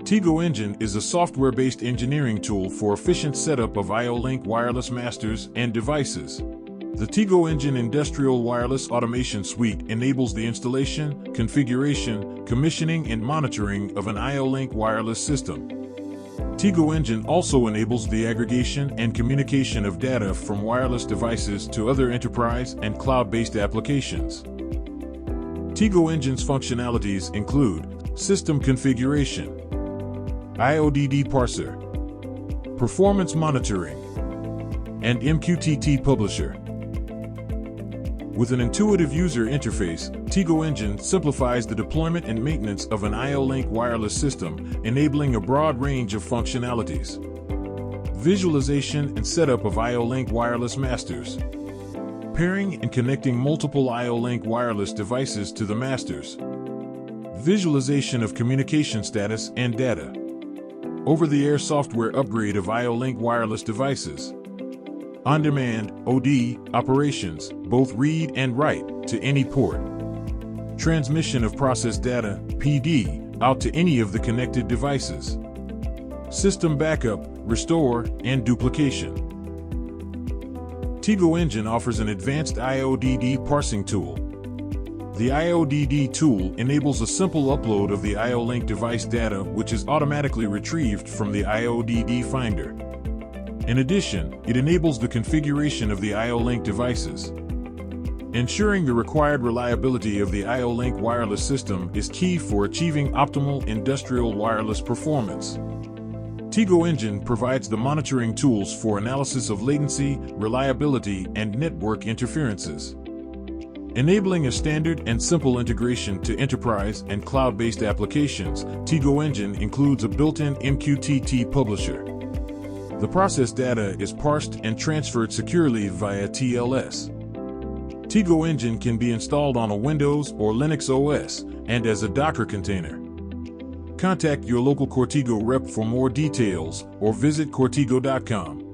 TigoEngine is a software-based engineering tool for efficient setup of IO-Link wireless masters and devices. The TigoEngine Industrial Wireless Automation Suite enables the installation, configuration, commissioning, and monitoring of an IO-Link wireless system. TigoEngine also enables the aggregation and communication of data from wireless devices to other enterprise and cloud-based applications. TigoEngine's functionalities include system configuration, IODD parser, performance monitoring, and MQTT Publisher. With an intuitive user interface, TigoEngine simplifies the deployment and maintenance of an IO-Link wireless system, enabling a broad range of functionalities. Visualization and setup of IO-Link wireless masters. Pairing and connecting multiple IO-Link wireless devices to the masters. Visualization of communication status and data. Over-the-air software upgrade of IO-Link wireless devices. On-demand, OD, operations, both read and write, to any port. Transmission of processed data, PD, out to any of the connected devices. System backup, restore, and duplication. TigoEngine offers an advanced IODD parsing tool. The IODD tool enables a simple upload of the IO-Link device data, which is automatically retrieved from the IODD finder. In addition, it enables the configuration of the IO-Link devices. Ensuring the required reliability of the IO-Link wireless system is key for achieving optimal industrial wireless performance. TigoEngine provides the monitoring tools for analysis of latency, reliability, and network interferences. Enabling a standard and simple integration to enterprise and cloud-based applications, TigoEngine includes a built-in MQTT Publisher. The processed data is parsed and transferred securely via TLS. TigoEngine can be installed on a Windows or Linux OS and as a Docker container. Contact your local Cortigo rep for more details or visit cortigo.com.